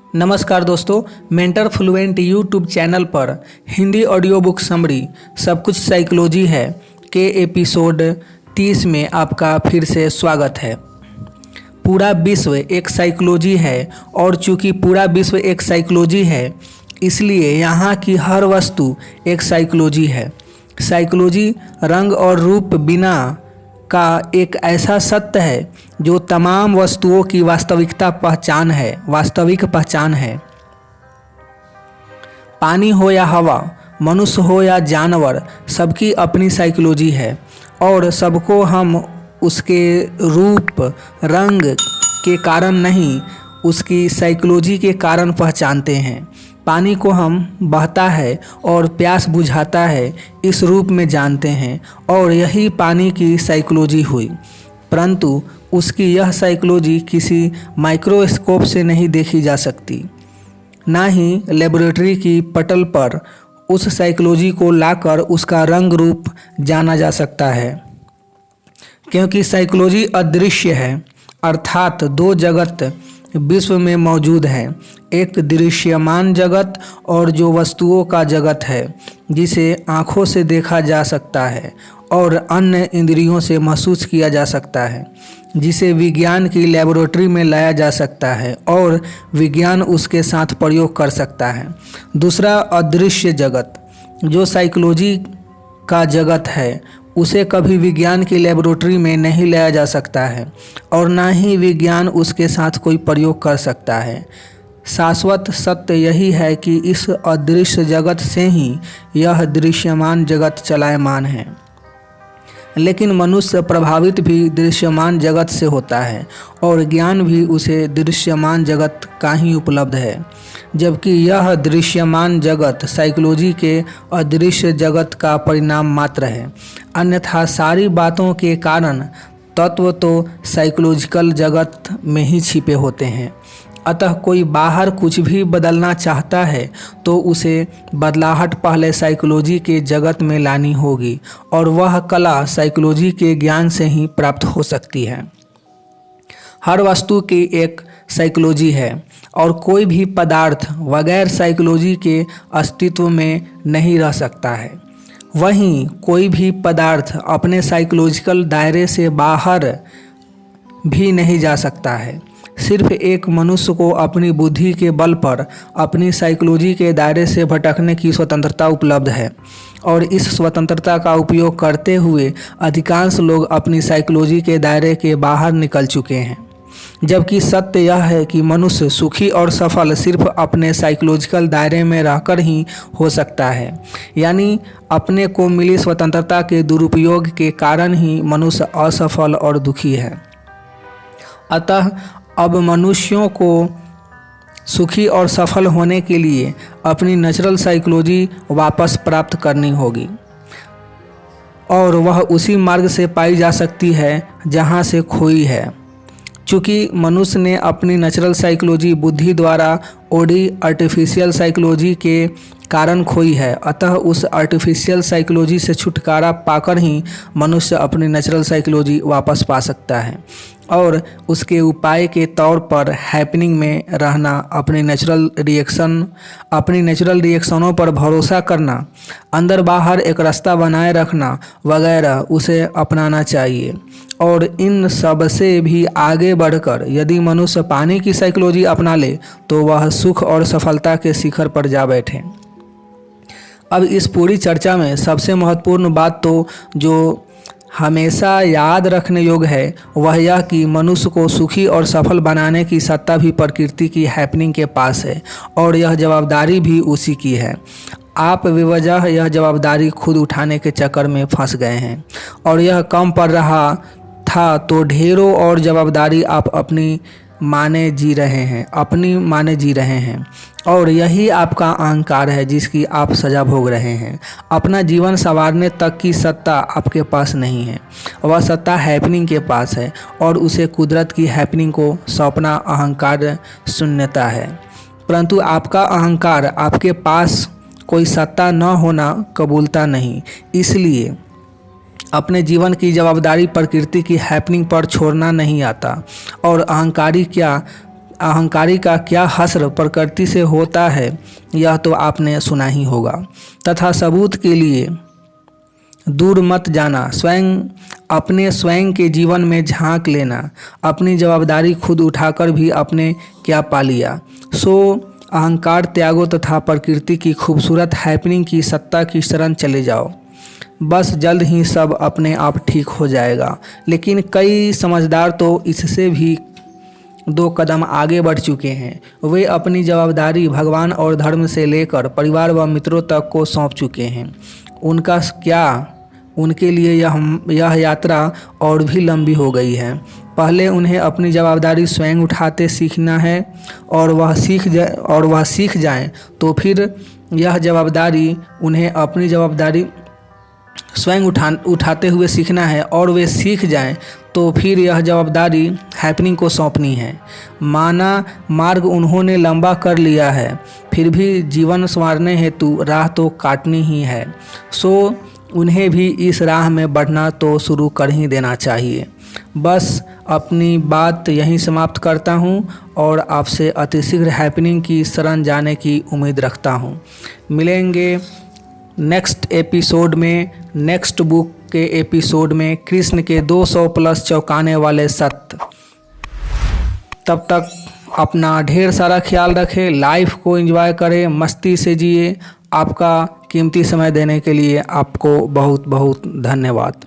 नमस्कार दोस्तों, mentor fluent YouTube channel पर हिंदी ऑडियो बुक समरी सब कुछ साइकोलॉजी है के एपिसोड 30 में आपका फिर से स्वागत है। पूरा विश्व एक साइकोलॉजी है और चूंकि पूरा विश्व एक साइकोलॉजी है इसलिए यहाँ की हर वस्तु एक साइकोलॉजी है। साइकोलॉजी रंग और रूप बिना का एक ऐसा सत्य है जो तमाम वस्तुओं की वास्तविक पहचान है। पानी हो या हवा, मनुष्य हो या जानवर, सबकी अपनी साइकोलॉजी है और सबको हम उसके रूप रंग के कारण नहीं, उसकी साइकोलॉजी के कारण पहचानते हैं। पानी को हम बहता है और प्यास बुझाता है इस रूप में जानते हैं और यही पानी की साइकोलॉजी हुई, परंतु उसकी यह साइकोलॉजी किसी माइक्रोस्कोप से नहीं देखी जा सकती, ना ही लेबोरेटरी की पटल पर उस साइकोलॉजी को लाकर उसका रंग रूप जाना जा सकता है, क्योंकि साइकोलॉजी अदृश्य है। अर्थात दो जगत विश्व में मौजूद है, एक दृश्यमान जगत और जो वस्तुओं का जगत है जिसे आँखों से देखा जा सकता है और अन्य इंद्रियों से महसूस किया जा सकता है, जिसे विज्ञान की लेबोरेटरी में लाया जा सकता है और विज्ञान उसके साथ प्रयोग कर सकता है। दूसरा अदृश्य जगत जो साइकोलॉजी का जगत है, उसे कभी विज्ञान की लेबोरेटरी में नहीं लाया जा सकता है और ना ही विज्ञान उसके साथ कोई प्रयोग कर सकता है। शाश्वत सत्य यही है कि इस अदृश्य जगत से ही यह दृश्यमान जगत चलायमान है। लेकिन मनुष्य प्रभावित भी दृश्यमान जगत से होता है और ज्ञान भी उसे दृश्यमान जगत का ही उपलब्ध है, जबकि यह दृश्यमान जगत साइकोलॉजी के अदृश्य जगत का परिणाम मात्र है। अन्यथा सारी बातों के कारण तत्व तो साइकोलॉजिकल जगत में ही छिपे होते हैं। अतः कोई बाहर कुछ भी बदलना चाहता है तो उसे बदलाहट पहले साइकोलॉजी के जगत में लानी होगी और वह कला साइकोलॉजी के ज्ञान से ही प्राप्त हो सकती है। हर वस्तु की एक साइकोलॉजी है और कोई भी पदार्थ बगैर साइकोलॉजी के अस्तित्व में नहीं रह सकता है। वहीं कोई भी पदार्थ अपने साइकोलॉजिकल दायरे से बाहर भी नहीं जा सकता है। सिर्फ एक मनुष्य को अपनी बुद्धि के बल पर अपनी साइकोलॉजी के दायरे से भटकने की स्वतंत्रता उपलब्ध है और इस स्वतंत्रता का उपयोग करते हुए अधिकांश लोग अपनी साइकोलॉजी के दायरे के बाहर निकल चुके हैं। जबकि सत्य यह है कि मनुष्य सुखी और सफल सिर्फ अपने साइकोलॉजिकल दायरे में रहकर ही हो सकता है, यानी अपने को मिली स्वतंत्रता के दुरुपयोग के कारण ही मनुष्य असफल और दुखी है। अतः अब मनुष्यों को सुखी और सफल होने के लिए अपनी नेचुरल साइकोलॉजी वापस प्राप्त करनी होगी और वह उसी मार्ग से पाई जा सकती है जहाँ से खोई है। चूँकि मनुष्य ने अपनी नेचुरल साइकोलॉजी बुद्धि द्वारा ओढ़ी आर्टिफिशियल साइकोलॉजी के कारण खोई है, अतः उस आर्टिफिशियल साइकोलॉजी से छुटकारा पाकर ही मनुष्य अपनी नेचुरल साइकोलॉजी वापस पा सकता है और उसके उपाय के तौर पर हैपनिंग में रहना, अपनी नेचुरल रिएक्शनों पर भरोसा करना, अंदर बाहर एक रास्ता बनाए रखना वगैरह उसे अपनाना चाहिए। और इन सब से भी आगे बढ़कर यदि मनुष्य पानी की साइकोलॉजी अपना ले तो वह सुख और सफलता के शिखर पर जा बैठे। अब इस पूरी चर्चा में सबसे महत्वपूर्ण बात तो जो हमेशा याद रखने योग्य है वह यह कि मनुष्य को सुखी और सफल बनाने की सत्ता भी प्रकृति की हैपनिंग के पास है और यह जवाबदारी भी उसी की है। आप बेवजह यह जवाबदारी खुद उठाने के चक्कर में फंस गए हैं और यह कम पड़ रहा था तो ढेरों और जवाबदारी आप अपनी माने जी रहे हैं और यही आपका अहंकार है जिसकी आप सजा भोग रहे हैं। अपना जीवन संवारने तक की सत्ता आपके पास नहीं है, वह सत्ता हैपनिंग के पास है और उसे कुदरत की हैपनिंग को सौंपना अहंकार शून्यता है। परंतु आपका अहंकार आपके पास कोई सत्ता न होना कबूलता नहीं, इसलिए अपने जीवन की जवाबदारी प्रकृति की हैपनिंग पर छोड़ना नहीं आता और अहंकारी क्या अहंकारी का क्या हश्र प्रकृति से होता है यह तो आपने सुना ही होगा। तथा सबूत के लिए दूर मत जाना, स्वयं के जीवन में झांक लेना, अपनी जवाबदारी खुद उठाकर भी आपने क्या पा लिया। सो अहंकार त्यागो तथा प्रकृति की खूबसूरत हैपनिंग की सत्ता की शरण चले जाओ, बस जल्द ही सब अपने आप ठीक हो जाएगा। लेकिन कई समझदार तो इससे भी 2 कदम आगे बढ़ चुके हैं। वे अपनी जवाबदारी भगवान और धर्म से लेकर परिवार व मित्रों तक को सौंप चुके हैं। उनका क्या, उनके लिए यह यात्रा और भी लंबी हो गई है। पहले उन्हें अपनी जवाबदारी स्वयं उठाते सीखना है और वह सीख जाएं तो फिर यह जवाबदारी उन्हें अपनी जवाबदारी स्वयं उठाते हुए सीखना है और वे सीख जाएं तो फिर यह जवाबदारी हैपनिंग को सौंपनी है। माना मार्ग उन्होंने लंबा कर लिया है, फिर भी जीवन संवारने हेतु राह तो काटनी ही है। सो उन्हें भी इस राह में बढ़ना तो शुरू कर ही देना चाहिए। बस अपनी बात यहीं समाप्त करता हूँ और आपसे अतिशीघ्र हैपनिंग की शरण जाने की उम्मीद रखता हूँ। मिलेंगे नेक्स्ट एपिसोड में, नेक्स्ट बुक के एपिसोड में, कृष्ण के 200+ चौंकाने वाले सत्य। तब तक अपना ढेर सारा ख्याल रखें, लाइफ को एंजॉय करें, मस्ती से जिए। आपका कीमती समय देने के लिए आपको बहुत बहुत धन्यवाद।